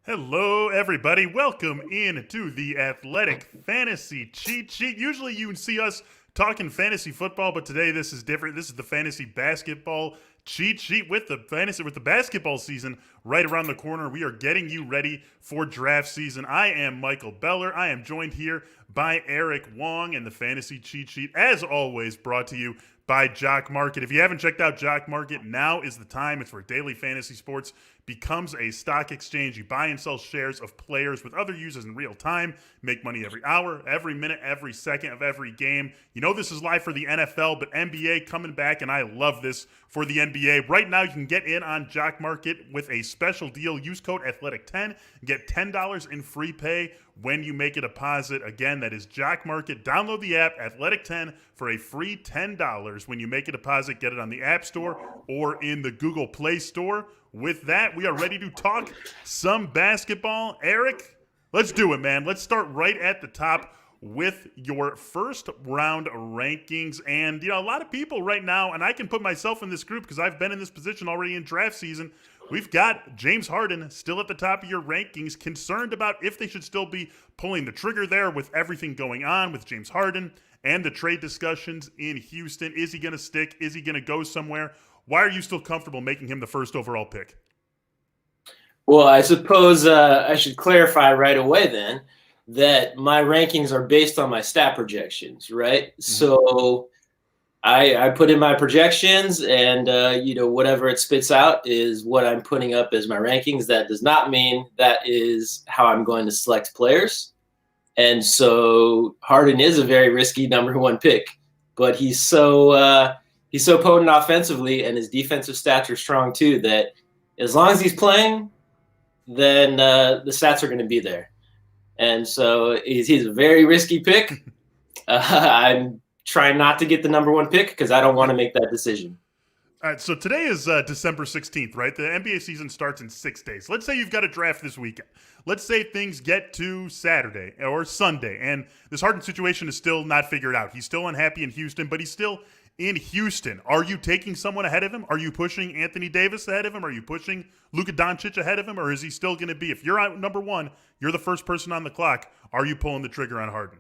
Hello, everybody. Welcome in to the Athletic Fantasy Cheat Sheet. Usually you see us talking fantasy football, but today this is different. This is the fantasy basketball cheat sheet with the basketball season right around the corner. We are getting you ready for draft season. I am Michael Beller. I am joined here by Eric Wong, and the fantasy cheat sheet, as always, brought to you by Jock Market. If you haven't checked out Jock Market, now is the time. It's where daily fantasy sports becomes a stock exchange. You buy and sell shares of players with other users in real time, make money every hour, every minute, every second of every game. You know this is live for the NFL, but NBA coming back, and I love this for the NBA. Right now, you can get in on Jock Market with a special deal. Use code Athletic10, get $10 in free pay when you make a deposit. Again, that is Jock Market. Download the app, Athletic10, for a free $10 when you make a deposit. Get it on the App Store or in the Google Play Store. With that, we are ready to talk some basketball. Eric, let's do it, man. Let's start right at the top with your first round rankings. And, a lot of people right now, and I can put myself in this group because I've been in this position already in draft season. We've got James Harden still at the top of your rankings, concerned about if they should still be pulling the trigger there with everything going on with James Harden and the trade discussions in Houston. Is he going to stick? Is he going to go somewhere? Why are you still comfortable making him the first overall pick? Well, I suppose I should clarify right away then that my rankings are based on my stat projections, right? Mm-hmm. So I put in my projections, and whatever it spits out is what I'm putting up as my rankings. That does not mean that is how I'm going to select players. And so Harden is a very risky number one pick, but he's so potent offensively, and his defensive stats are strong too, that as long as he's playing, then the stats are going to be there. And so he's a very risky pick. I'm trying not to get the number one pick because I don't want to make that decision. All right, so today is December 16th, right? The NBA season starts in 6 days. Let's say you've got a draft this weekend. Let's say things get to Saturday or Sunday, and this Harden situation is still not figured out. He's still unhappy in Houston, but he's still in Houston. Are you taking someone ahead of him? Are you pushing Anthony Davis ahead of him? Are you pushing Luka Doncic ahead of him? Or is he still going to be, if you're at number one, you're the first person on the clock, are you pulling the trigger on Harden?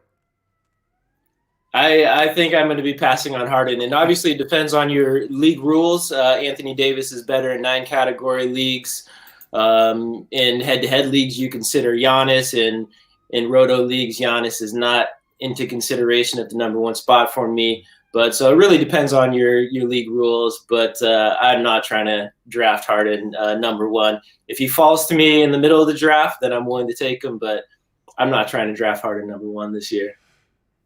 I think I'm going to be passing on Harden, and obviously it depends on your league rules. Anthony Davis is better in 9 category leagues. In head-to-head leagues, you consider Giannis. In roto leagues, Giannis is not into consideration at the number one spot for me. But so it really depends on your league rules. But I'm not trying to draft Harden number one. If he falls to me in the middle of the draft, then I'm willing to take him. But I'm not trying to draft Harden number one this year.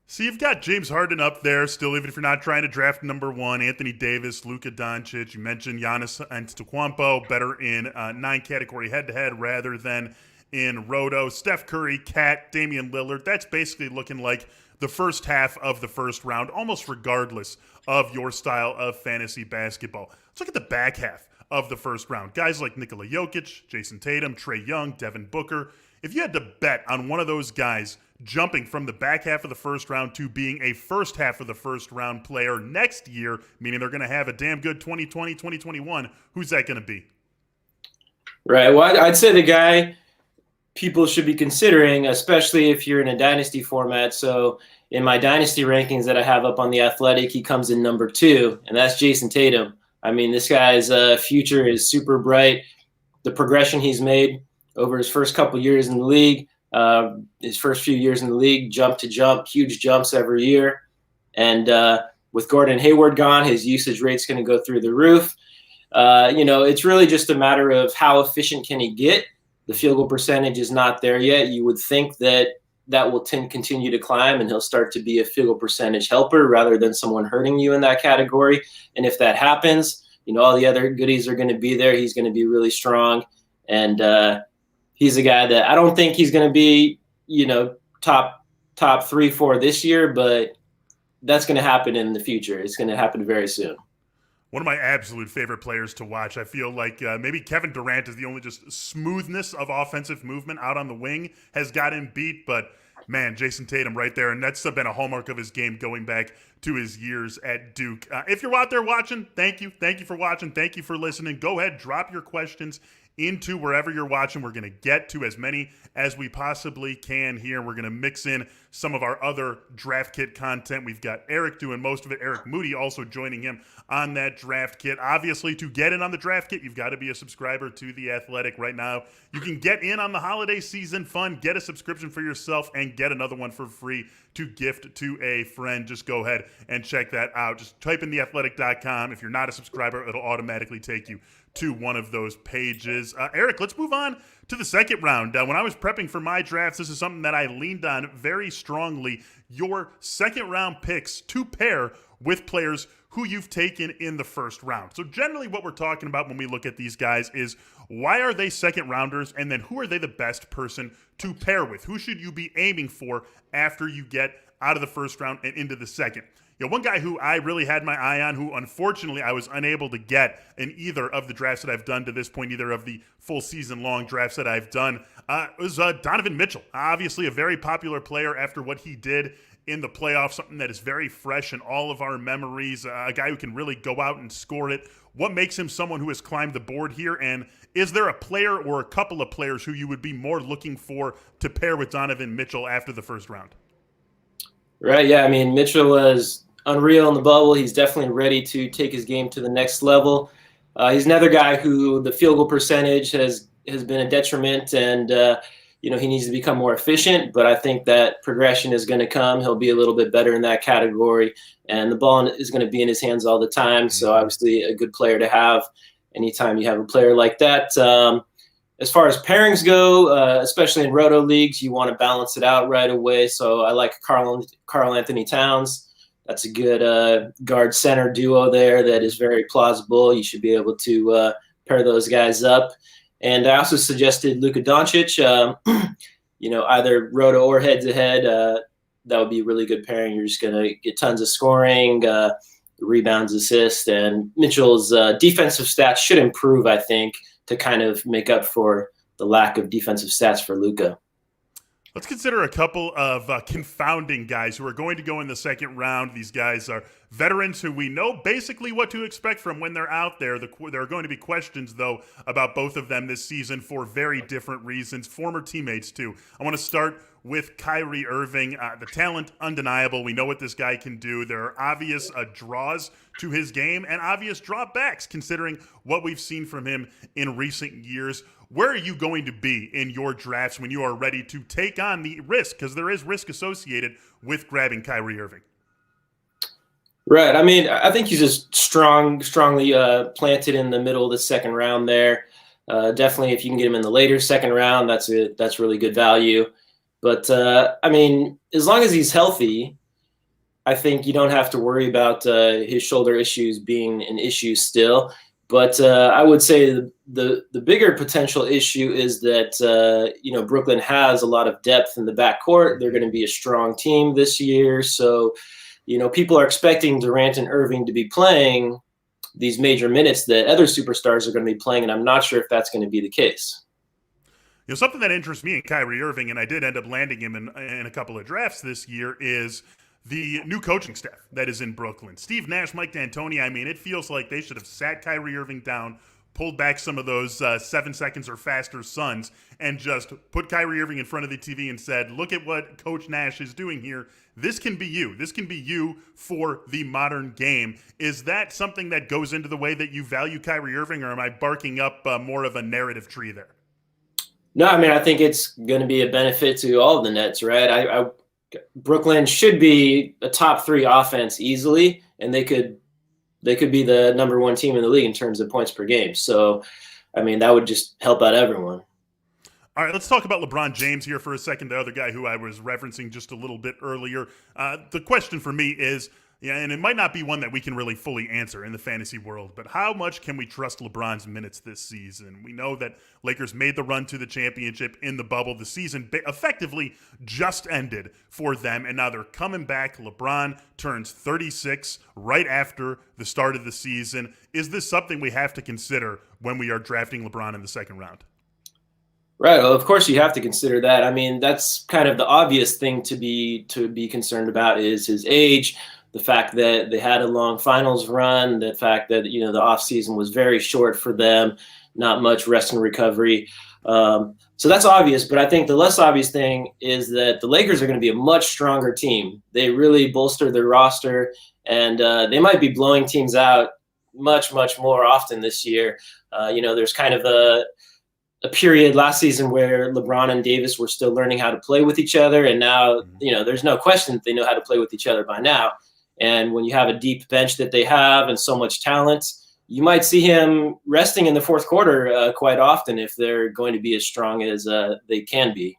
So you've got James Harden up there still, even if you're not trying to draft number one. Anthony Davis, Luka Doncic. You mentioned Giannis Antetokounmpo, better in 9 category head-to-head rather than in roto. Steph Curry, Cat, Damian Lillard. That's basically looking like the first half of the first round, almost regardless of your style of fantasy basketball. Let's look at the back half of the first round. Guys like Nikola Jokic, Jason Tatum, Trae Young, Devin Booker. If you had to bet on one of those guys jumping from the back half of the first round to being a first half of the first round player next year, meaning they're going to have a damn good 2020, 2021, who's that going to be? Right. Well, I'd say the guy people should be considering, especially if you're in a dynasty format. So in my dynasty rankings that I have up on the Athletic, he comes in number 2, and that's Jason Tatum. I mean, this guy's future is super bright. The progression he's made over his first couple years in the league, his first few years in the league, jump to jump, huge jumps every year. And with Gordon Hayward gone, his usage rate's going to go through the roof. It's really just a matter of how efficient can he get. The field goal percentage is not there yet. You would think that will continue to climb, and he'll start to be a field goal percentage helper rather than someone hurting you in that category. And if that happens, all the other goodies are going to be there. He's going to be really strong. And he's a guy that I don't think he's going to be, top 3, 4 this year, but that's going to happen in the future. It's going to happen very soon. One of my absolute favorite players to watch. I feel like maybe Kevin Durant is the only just smoothness of offensive movement out on the wing has got him beat. But, man, Jason Tatum right there. And that's been a hallmark of his game going back to his years at Duke. If you're out there watching, thank you. Thank you for watching. Thank you for listening. Go ahead, drop your questions into wherever you're watching. We're going to get to as many as we possibly can here. We're going to mix in some of our other draft kit content. We've got Eric doing most of it. Eric Moody also joining him on that draft kit. Obviously, to get in on the draft kit, you've got to be a subscriber to The Athletic right now. You can get in on the holiday season fun, get a subscription for yourself, and get another one for free to gift to a friend. Just go ahead and check that out. Just type in theathletic.com. If you're not a subscriber, it'll automatically take you to one of those pages. Eric, let's move on to the second round. When I was prepping for my drafts, this is something that I leaned on very strongly. Your second round picks to pair with players who you've taken in the first round. So generally what we're talking about when we look at these guys is why are they second rounders, and then who are they the best person to pair with? Who should you be aiming for after you get out of the first round and into the second? You know, one guy who I really had my eye on, who unfortunately I was unable to get in either of the drafts that I've done to this point, either of the full season-long drafts that I've done, was Donovan Mitchell. Obviously a very popular player after what he did in the playoffs, something that is very fresh in all of our memories, a guy who can really go out and score it. What makes him someone who has climbed the board here, and is there a player or a couple of players who you would be more looking for to pair with Donovan Mitchell after the first round? Right, yeah, I mean, Mitchell was unreal in the bubble. He's definitely ready to take his game to the next level. He's another guy who the field goal percentage has been a detriment, and he needs to become more efficient. But I think that progression is going to come. He'll be a little bit better in that category, and the ball is going to be in his hands all the time. So obviously, a good player to have anytime you have a player like that. As far as pairings go, especially in roto leagues, you want to balance it out right away. So I like Karl Anthony Towns. That's a good guard center duo there that is very plausible. You should be able to pair those guys up. And I also suggested Luka Doncic, either roto or head to head. That would be a really good pairing. You're just going to get tons of scoring, rebounds, assists, and Mitchell's defensive stats should improve, I think, to kind of make up for the lack of defensive stats for Luka. Let's consider a couple of confounding guys who are going to go in the second round. These guys are veterans who we know basically what to expect from when they're out there. There are going to be questions, though, about both of them this season for very different reasons. Former teammates, too. I want to start with Kyrie Irving. The talent, undeniable. We know what this guy can do. There are obvious draws to his game and obvious drawbacks, considering what we've seen from him in recent years. Where are you going to be in your drafts when you are ready to take on the risk? Because there is risk associated with grabbing Kyrie Irving. Right. I mean, I think he's just strongly planted in the middle of the second round there. Definitely, if you can get him in the later second round, that's really good value. But, I mean, as long as he's healthy, I think you don't have to worry about his shoulder issues being an issue still. But I would say the bigger potential issue is that, Brooklyn has a lot of depth in the backcourt. They're going to be a strong team this year. So, people are expecting Durant and Irving to be playing these major minutes that other superstars are going to be playing, and I'm not sure if that's going to be the case. Something that interests me in Kyrie Irving, and I did end up landing him in a couple of drafts this year, is the new coaching staff that is in Brooklyn. Steve Nash, Mike D'Antoni, I mean, it feels like they should have sat Kyrie Irving down, pulled back some of those 7 seconds or faster Suns, and just put Kyrie Irving in front of the TV and said, look at what Coach Nash is doing here. This can be you. This can be you for the modern game. Is that something that goes into the way that you value Kyrie Irving, or am I barking up more of a narrative tree there? No, I mean, I think it's going to be a benefit to all of the Nets, right? Brooklyn should be a top 3 offense easily, and they could be the number 1 team in the league in terms of points per game. So, I mean, that would just help out everyone. All right, let's talk about LeBron James here for a second, the other guy who I was referencing just a little bit earlier. The question for me is, and it might not be one that we can really fully answer in the fantasy world, but how much can we trust LeBron's minutes this season? We know that Lakers made the run to the championship in the bubble. The season effectively just ended for them, and now they're coming back. LeBron turns 36 right after the start of the season. Is this something we have to consider when we are drafting LeBron in the second round? Right. Well, of course you have to consider that. I mean, that's kind of the obvious thing to be concerned about is his age, the fact that they had a long finals run, the fact that, the offseason was very short for them. not much rest and recovery. So that's obvious, but I think the less obvious thing is that the Lakers are going to be a much stronger team. They really bolstered their roster, and they might be blowing teams out much, much more often this year. There's kind of a period last season where LeBron and Davis were still learning how to play with each other, and now, there's no question that they know how to play with each other by now. And when you have a deep bench that they have and so much talent, you might see him resting in the fourth quarter quite often if they're going to be as strong as they can be.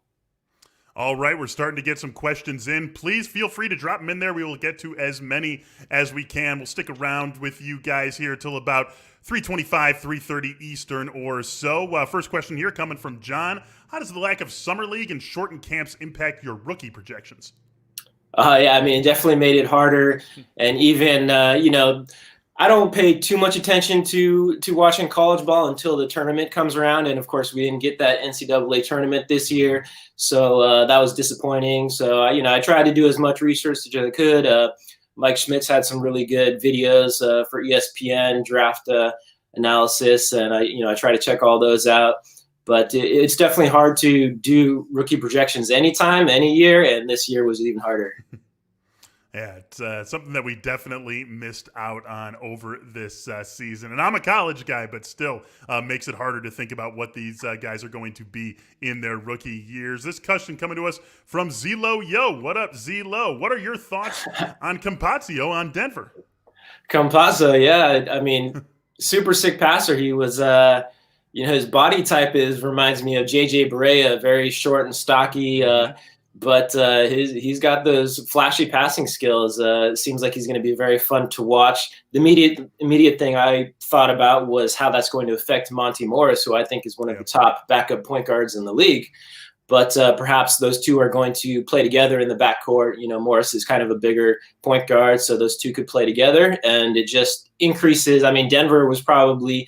All right, we're starting to get some questions in. Please feel free to drop them in there. We will get to as many as we can. We'll stick around with you guys here till about 3:25, 3:30 Eastern or so. First question here coming from John. How does the lack of summer league and shortened camps impact your rookie projections? It definitely made it harder. And even, I don't pay too much attention to watching college ball until the tournament comes around. And, of course, we didn't get that NCAA tournament this year. So that was disappointing. So, I tried to do as much research as I could. Mike Schmitz had some really good videos for ESPN draft analysis. And, I try to check all those out. But it's definitely hard to do rookie projections anytime, any year, and this year was even harder. Yeah, it's something that we definitely missed out on over this season. And I'm a college guy, but still makes it harder to think about what these guys are going to be in their rookie years. This question coming to us from Zelo. Yo, what up, Zelo? What are your thoughts on Campazzo on Denver? Campazzo, yeah. Super sick passer. He was his body type reminds me of JJ Barea, very short and stocky, but he's got those flashy passing skills. It seems like he's going to be very fun to watch. The immediate thing I thought about was how that's going to affect Monty Morris, who I think is one of the top backup point guards in the league. But perhaps those two are going to play together in the backcourt. Morris is kind of a bigger point guard, so those two could play together, and it just increases. Denver was probably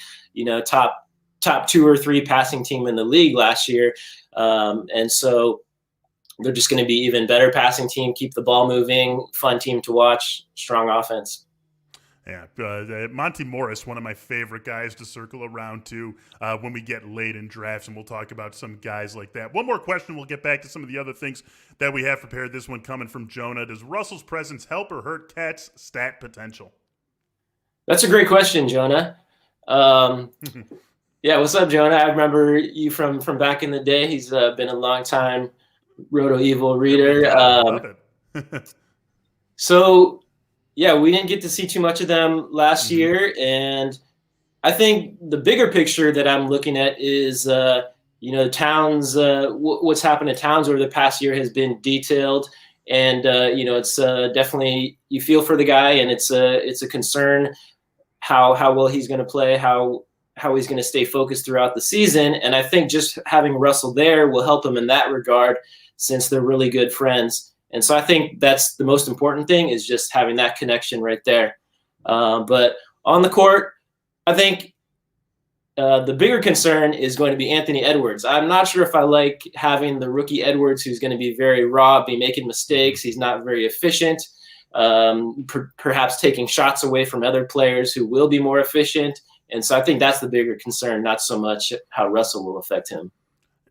top 2 or 3 passing team in the league last year. And so they're just going to be even better passing team, keep the ball moving, fun team to watch, strong offense. Yeah, Monty Morris, one of my favorite guys to circle around to when we get late in drafts, and we'll talk about some guys like that. One more question, we'll get back to some of the other things that we have prepared. This one coming from Jonah. Does Russell's presence help or hurt Cat's stat potential? That's a great question, Jonah. Yeah, what's up, Jonah? I remember you from back in the day. He's been a long time Roto Evil reader. So, yeah, we didn't get to see too much of them last year, and I think the bigger picture that I'm looking at is, Towns. What's happened to Towns over the past year has been detailed, and it's definitely you feel for the guy, and it's a concern how well he's going to play, how he's going to stay focused throughout the season. And I think just having Russell there will help him in that regard, since they're really good friends. And so I think that's the most important thing, is just having that connection right there. But on the court, I think the bigger concern is going to be Anthony Edwards. I'm not sure if I like having the rookie Edwards, who's going to be very raw, be making mistakes. He's not very efficient, perhaps taking shots away from other players who will be more efficient. And so I think that's the bigger concern, not so much how Russell will affect him.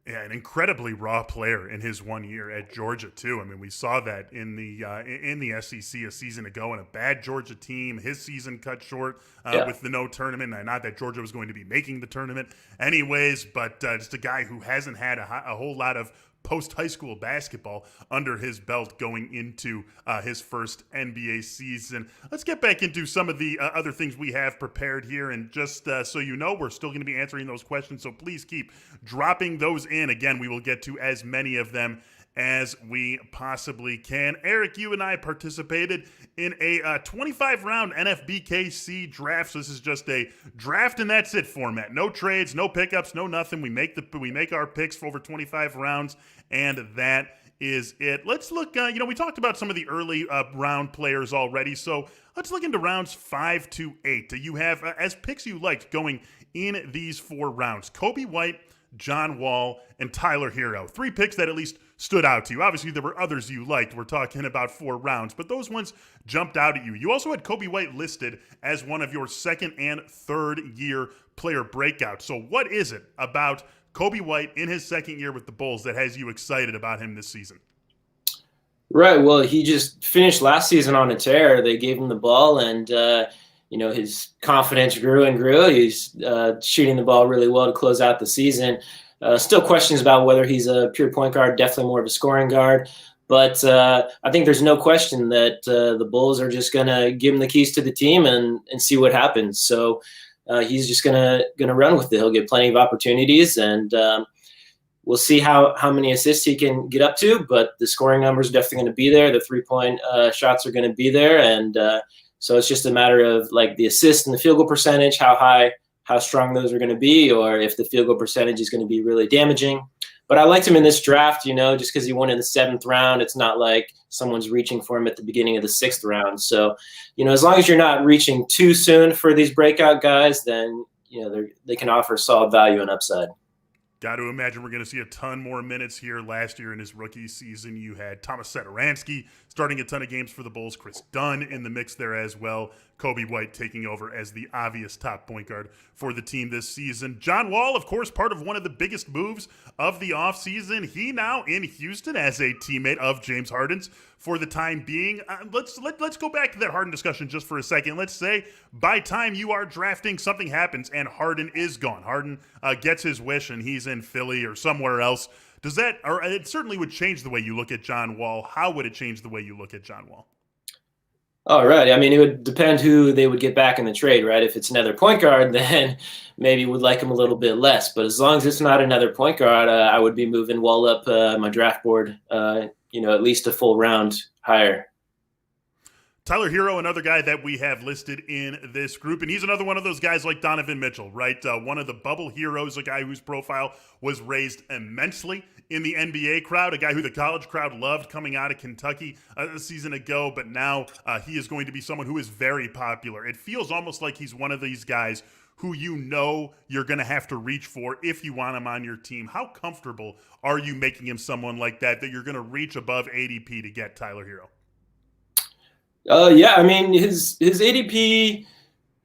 Yeah, an incredibly raw player in his 1 year at Georgia too. We saw that in the SEC a season ago, in a bad Georgia team. His season cut short with the no tournament. Not that Georgia was going to be making the tournament anyways, but just a guy who hasn't had a whole lot of post-high school basketball under his belt going into his first NBA season. Let's get back into some of the other things we have prepared here. And just so you know, we're still going to be answering those questions, so please keep dropping those in. Again, we will get to as many of them as we possibly can. Eric, you and I participated in a 25-round NFBKC draft. So this is just a draft and that's it format. No trades, no pickups, no nothing. We make our picks for over 25 rounds, and that is it. Let's look. We talked about some of the early round players already, so let's look into rounds 5 to 8. You have as picks you liked going in these 4 rounds: Kobe White, John Wall, and Tyler Hero. 3 picks that at least stood out to you? Obviously, there were others you liked. We're talking about 4 rounds, but those ones jumped out at you. You also had Kobe White listed as one of your second and third year player breakouts. So what is it about Kobe White in his second year with the Bulls that has you excited about him this season? Right. Well, he just finished last season on a tear. They gave him the ball, and his confidence grew and grew. He's shooting the ball really well to close out the season. Still questions about whether he's a pure point guard, definitely more of a scoring guard. But I think there's no question that the Bulls are just going to give him the keys to the team and see what happens. So he's just gonna run with it. He'll get plenty of opportunities, and we'll see how many assists he can get up to. But the scoring numbers are definitely going to be there. The 3-point shots are going to be there, and so it's just a matter of like the assist and the field goal percentage, how high, how strong those are going to be, or if the field goal percentage is going to be really damaging. But I liked him in this draft, just because he won in the 7th round. It's not like someone's reaching for him at the beginning of the 6th round. So, as long as you're not reaching too soon for these breakout guys, then, they can offer solid value and upside. Got to imagine we're going to see a ton more minutes here. Last year in his rookie season, you had Thomas Satoransky starting a ton of games for the Bulls. Chris Dunn in the mix there as well. Kobe White taking over as the obvious top point guard for the team this season. John Wall, of course, part of one of the biggest moves of the offseason. He now in Houston as a teammate of James Harden's for the time being. Let's go back to that Harden discussion just for a second. Let's say by time you are drafting, something happens and Harden is gone. Harden gets his wish and he's in Philly or somewhere else. Does that, or it certainly would change the way you look at John Wall. How would it change the way you look at John Wall? All right. I mean, it would depend who they would get back in the trade, right? If it's another point guard, then maybe would like him a little bit less. But as long as it's not another point guard, I would be moving Wall up my draft board, at least a full round higher. Tyler Hero, another guy that we have listed in this group, and he's another one of those guys like Donovan Mitchell, right? One of the bubble heroes, a guy whose profile was raised immensely in the NBA crowd, a guy who the college crowd loved coming out of Kentucky a season ago, but now he is going to be someone who is very popular. It feels almost like he's one of these guys who you're going to have to reach for if you want him on your team. How comfortable are you making him someone like that you're going to reach above ADP to get Tyler Hero? Yeah, I mean, his ADP,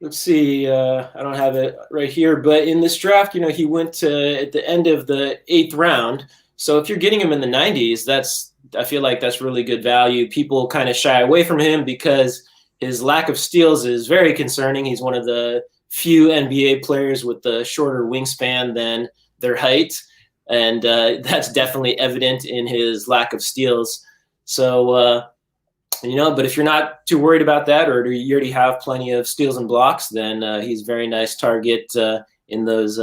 let's see, I don't have it right here, but in this draft, he went at the end of the 8th round. So if you're getting him in the 90s, I feel like that's really good value. People kind of shy away from him because his lack of steals is very concerning. He's one of the few NBA players with a shorter wingspan than their height, and that's definitely evident in his lack of steals. So, but if you're not too worried about that, or you already have plenty of steals and blocks, then he's a very nice target in those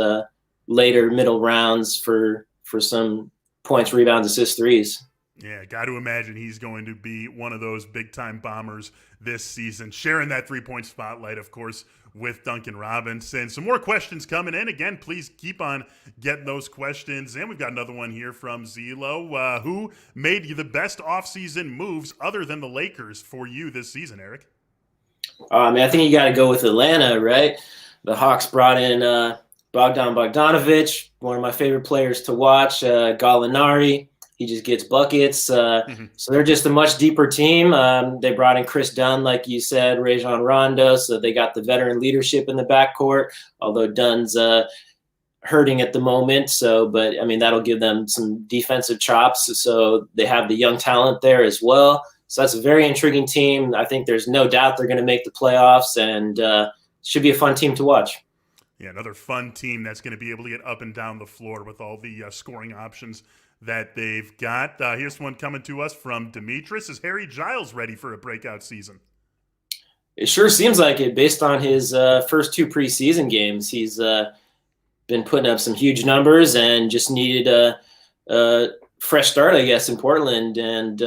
later middle rounds for some points, rebounds, assists, threes. Yeah, got to imagine he's going to be one of those big-time bombers this season, sharing that three-point spotlight, of course, with Duncan Robinson. Some more questions coming in. Again, please keep on getting those questions. And we've got another one here from Zelo. Who made you the best offseason moves other than the Lakers for you this season, Eric? I think you got to go with Atlanta, right? The Hawks brought in Bogdan Bogdanovic, one of my favorite players to watch, Gallinari. He just gets buckets. So they're just a much deeper team. They brought in Chris Dunn, like you said, Rajon Rondo. So they got the veteran leadership in the backcourt, although Dunn's hurting at the moment. But that'll give them some defensive chops. So they have the young talent there as well. So that's a very intriguing team. I think there's no doubt they're going to make the playoffs, and should be a fun team to watch. Yeah, another fun team that's going to be able to get up and down the floor with all the scoring options that they've got. Here's one coming to us from Demetrius. Is Harry Giles ready for a breakout season? It sure seems like it based on his first 2 preseason games. He's been putting up some huge numbers and just needed a fresh start, I guess, in Portland. And,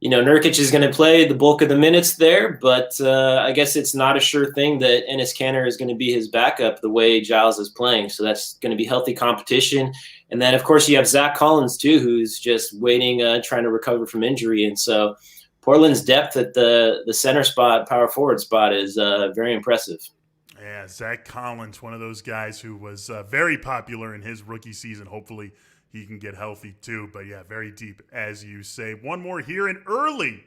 Nurkic is going to play the bulk of the minutes there, but I guess it's not a sure thing that Enes Kanter is going to be his backup the way Giles is playing. So that's going to be healthy competition. And then, of course, you have Zach Collins, too, who's just waiting, trying to recover from injury. And so Portland's depth at the center spot, power forward spot, is very impressive. Yeah, Zach Collins, one of those guys who was very popular in his rookie season, hopefully he can get healthy too. But yeah, very deep, as you say. One more here, an early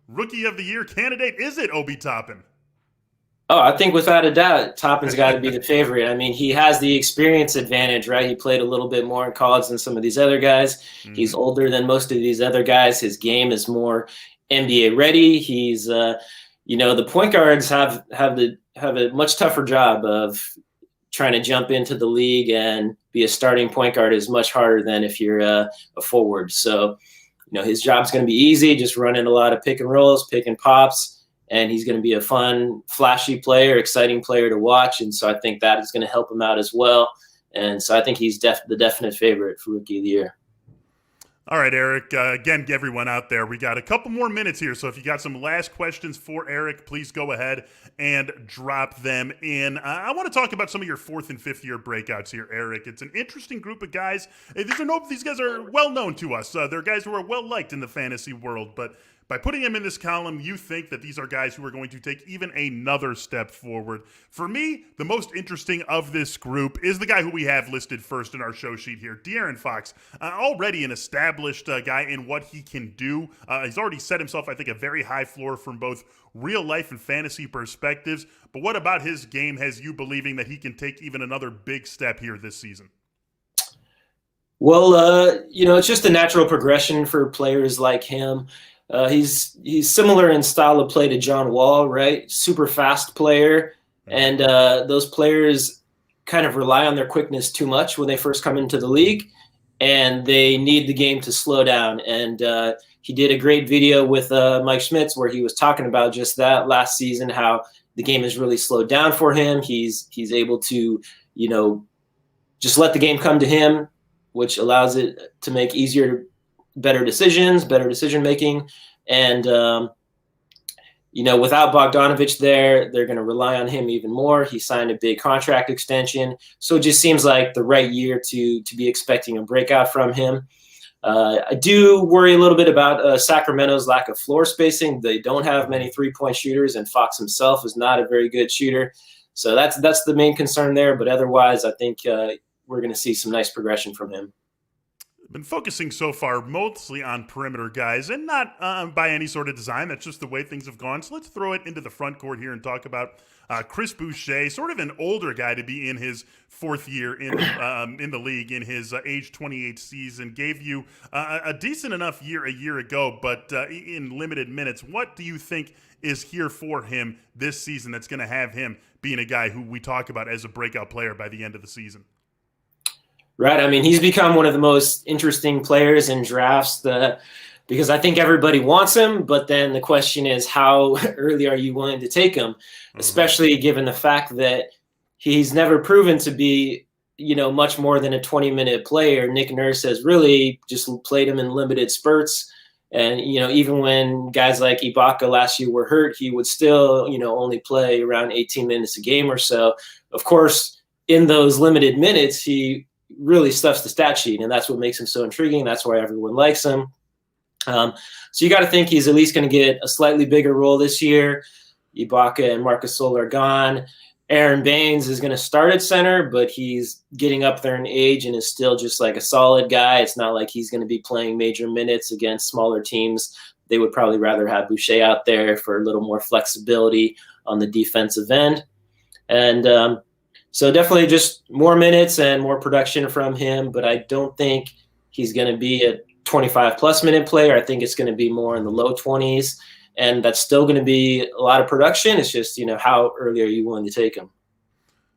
Rookie of the Year candidate. Is it Obi Toppin? Oh, I think without a doubt, Toppin's got to be the favorite. I mean, he has the experience advantage, right? He played a little bit more in college than some of these other guys. Mm-hmm. He's older than most of these other guys. His game is more NBA ready. He's, the point guards have a much tougher job of trying to jump into the league and be a starting point guard is much harder than if you're a forward. So, his job's going to be easy, just running a lot of pick and rolls, pick and pops. And he's going to be a fun, flashy player, exciting player to watch. And so I think that is going to help him out as well. And so I think he's the definite favorite for Rookie of the Year. All right, Eric. Again, everyone out there, we got a couple more minutes here. So if you got some last questions for Eric, please go ahead and drop them in. I want to talk about some of your 4th and 5th year breakouts here, Eric. It's an interesting group of guys. These guys are well known to us. They're guys who are well liked in the fantasy world, but by putting them in this column, you think that these are guys who are going to take even another step forward. For me, the most interesting of this group is the guy who we have listed first in our show sheet here, De'Aaron Fox. Already an established guy in what he can do. He's already set himself, I think, a very high floor from both real life and fantasy perspectives. But what about his game has you believing that he can take even another big step here this season? Well, it's just a natural progression for players like him. He's similar in style of play to John Wall, right? Super fast player. And those players kind of rely on their quickness too much when they first come into the league, and they need the game to slow down. And he did a great video with Mike Schmitz where he was talking about just that last season, how the game has really slowed down for him. He's able to, just let the game come to him, which allows it to make better decision making. And, without Bogdanovich there, they're going to rely on him even more. He signed a big contract extension. So it just seems like the right year to be expecting a breakout from him. I do worry a little bit about Sacramento's lack of floor spacing. They don't have many 3-point shooters, and Fox himself is not a very good shooter. So that's the main concern there. But otherwise, I think we're going to see some nice progression from him. Been focusing so far mostly on perimeter guys, and not by any sort of design. That's just the way things have gone. So let's throw it into the front court here and talk about Chris Boucher, sort of an older guy to be in his 4th year in the league, in his age 28 season. Gave you a decent enough year a year ago, but in limited minutes. What do you think is here for him this season that's going to have him being a guy who we talk about as a breakout player by the end of the season? Right. I mean, he's become one of the most interesting players in drafts because I think everybody wants him. But then the question is, how early are you willing to take him, especially given the fact that he's never proven to be, much more than a 20-minute player. Nick Nurse has really just played him in limited spurts. And, even when guys like Ibaka last year were hurt, he would still, only play around 18 minutes a game or so. Of course, in those limited minutes, he really stuffs the stat sheet, and that's what makes him so intriguing. That's why everyone likes him. So you got to think he's at least going to get a slightly bigger role this year. Ibaka and Marcus Gasol are gone. Aaron Baines is going to start at center, but he's getting up there in age and is still just like a solid guy. It's not like he's going to be playing major minutes against smaller teams. They would probably rather have Boucher out there for a little more flexibility on the defensive end. And so definitely just more minutes and more production from him, but I don't think he's going to be a 25-plus minute player. I think it's going to be more in the low 20s, and that's still going to be a lot of production. It's just, how early are you willing to take him?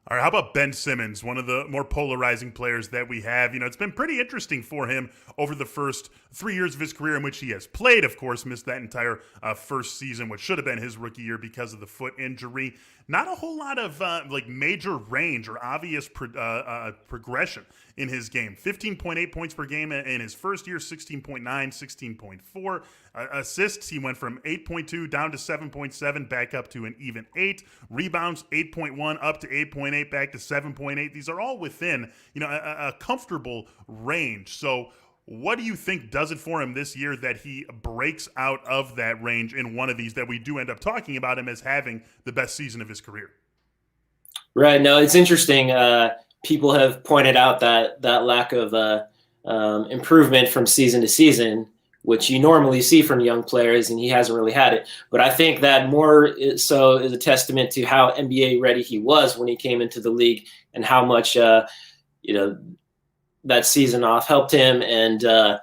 All right, how about Ben Simmons, one of the more polarizing players that we have? It's been pretty interesting for him over the first 3 years of his career in which he has played. Of course, missed that entire first season, which should have been his rookie year because of the foot injury. Not a whole lot of major range or obvious progression in his game. 15.8 points per game in his first year, 16.9, 16.4. Assists, he went from 8.2 down to 7.7, back up to an even 8. Rebounds, 8.1 up to 8.8, back to 7.8. These are all within a comfortable range. So what do you think does it for him this year that he breaks out of that range in one of these that we do end up talking about him as having the best season of his career? Right. No, it's interesting. People have pointed out that lack of improvement from season to season, which you normally see from young players, and he hasn't really had it. But I think that more so is a testament to how NBA ready he was when he came into the league, and how much that season off helped him. And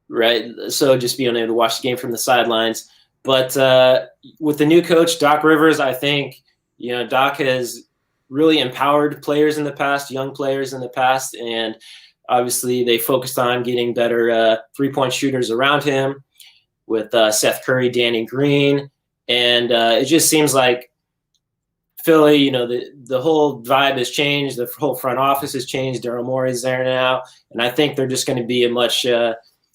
right, so just being able to watch the game from the sidelines. But with the new coach, Doc Rivers, I think Doc has really empowered players in the past, young players in the past, and obviously they focused on getting better three-point shooters around him with Seth Curry, Danny Green, and it just seems like Philly, the whole vibe has changed. The whole front office has changed. Daryl Morey is there now, and I think they're just going to be a much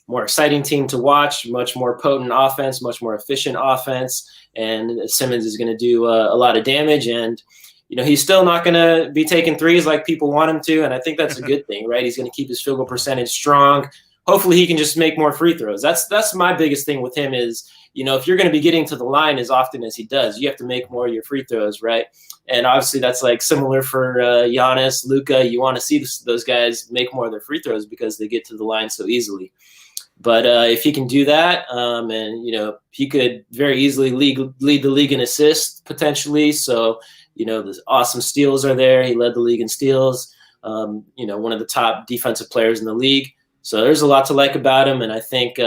more exciting team to watch, much more potent offense, much more efficient offense, and Simmons is going to do a lot of damage. And he's still not going to be taking threes like people want him to, and I think that's a good thing, right? He's going to keep his field goal percentage strong. Hopefully he can just make more free throws. That's my biggest thing with him is, if you're going to be getting to the line as often as he does, you have to make more of your free throws, right? And obviously that's like similar for Giannis, Luka. You want to see those guys make more of their free throws because they get to the line so easily. But if he can do that, and he could very easily lead the league in assists potentially. So the awesome steals are there. He led the league in steals. One of the top defensive players in the league. So there's a lot to like about him, and I think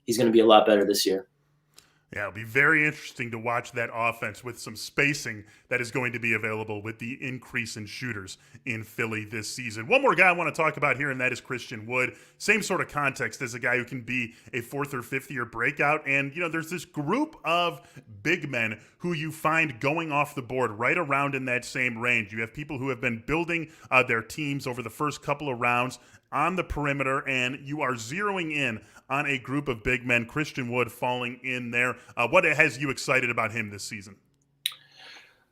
he's going to be a lot better this year. Yeah, it'll be very interesting to watch that offense with some spacing that is going to be available with the increase in shooters in Philly this season. One more guy I want to talk about here, and that is Christian Wood. Same sort of context as a guy who can be a fourth or fifth year breakout. And, there's this group of big men who you find going off the board right around in that same range. You have people who have been building their teams over the first couple of rounds on the perimeter, and you are zeroing in on a group of big men, Christian Wood falling in there. What has you excited about him this season?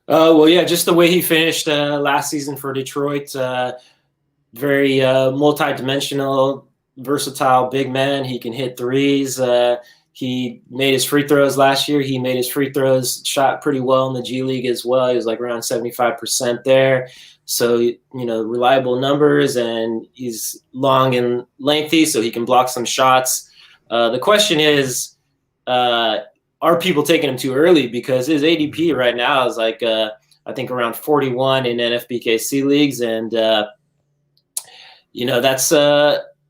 Well, yeah, just the way he finished last season for Detroit. Very multi-dimensional, versatile big man. He can hit threes. He made his free throws last year. He made his free throws, shot pretty well in the G League as well. He was like around 75% there. So, reliable numbers, and he's long and lengthy, so he can block some shots. The question is, are people taking him too early? Because his ADP right now is like, I think around 41 in NFBKC leagues. And,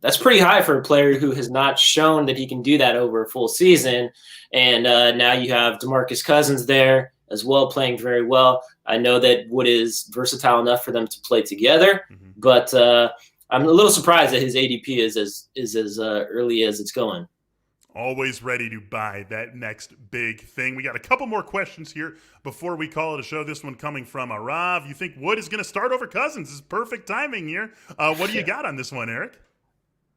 that's pretty high for a player who has not shown that he can do that over a full season. And now you have DeMarcus Cousins there as well, playing very well. I know that Wood is versatile enough for them to play together, but I'm a little surprised that his ADP is as early as it's going. Always ready to buy that next big thing. We got a couple more questions here before we call it a show. This one coming from Arav. You think Wood is going to start over Cousins? This is perfect timing here. What do you got on this one, Eric?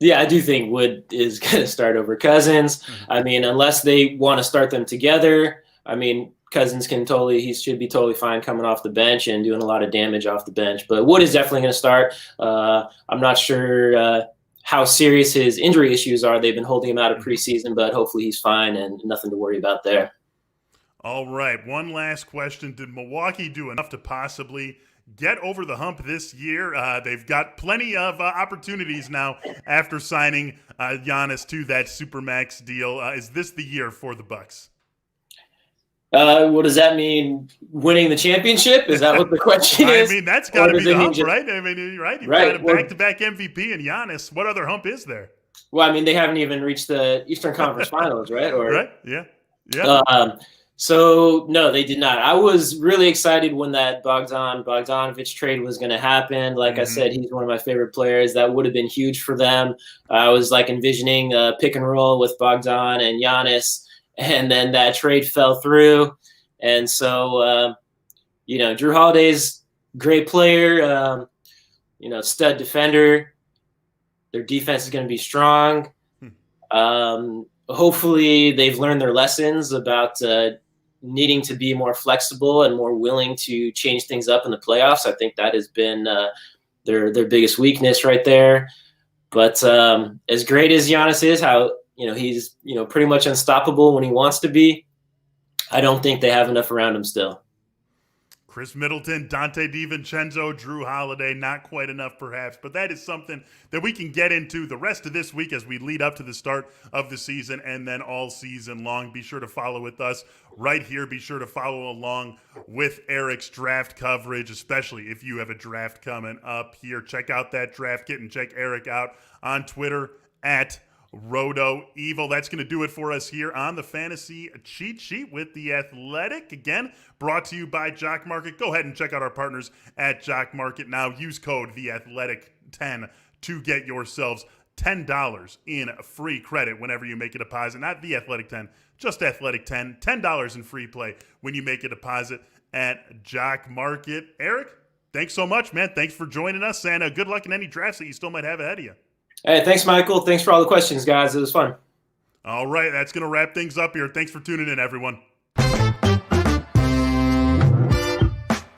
Yeah, I do think Wood is going to start over Cousins. I mean, unless they want to start them together. I mean, Cousins he should be totally fine coming off the bench and doing a lot of damage off the bench. But Wood is definitely going to start. I'm not sure how serious his injury issues are. They've been holding him out of preseason, but hopefully he's fine and nothing to worry about there. All right, one last question. Did Milwaukee do enough to possibly get over the hump this year? They've got plenty of opportunities now after signing Giannis to that Supermax deal. Is this the year for the Bucks? What does that mean? Winning the championship? Is that what the question is? I mean, that's got to be the hump, right? I mean, right? You've got a back-to-back MVP in Giannis. What other hump is there? Well, I mean, they haven't even reached the Eastern Conference Finals, right? Right? Yeah. So, no, they did not. I was really excited when that Bogdanovic trade was going to happen. Like I said, he's one of my favorite players. That would have been huge for them. I was like envisioning a pick and roll with Bogdan and Giannis, and then that trade fell through. And so, Drew Holiday's great player, stud defender. Their defense is going to be strong. Hopefully they've learned their lessons about needing to be more flexible and more willing to change things up in the playoffs. I think that has been their biggest weakness right there. But as great as Giannis is, how he's pretty much unstoppable when he wants to be, I don't think they have enough around him still. Chris Middleton, Dante DiVincenzo, Drew Holiday, not quite enough perhaps, but that is something that we can get into the rest of this week as we lead up to the start of the season and then all season long. Be sure to follow with us right here. Be sure to follow along with Eric's draft coverage, especially if you have a draft coming up here. Check out that draft kit and check Eric out on Twitter at Roto Evil. That's going to do it for us here on the Fantasy Cheat Sheet with The Athletic. Again, brought to you by Jock Market. Go ahead and check out our partners at Jock Market now. Use code TheAthletic10 to get yourselves $10 in free credit whenever you make a deposit. Not The Athletic 10, just Athletic 10. $10 in free play when you make a deposit at Jock Market. Eric, thanks so much, man. Thanks for joining us, and good luck in any drafts that you still might have ahead of you. Hey, thanks, Michael. Thanks for all the questions, guys. It was fun. All right, that's going to wrap things up here. Thanks for tuning in, everyone.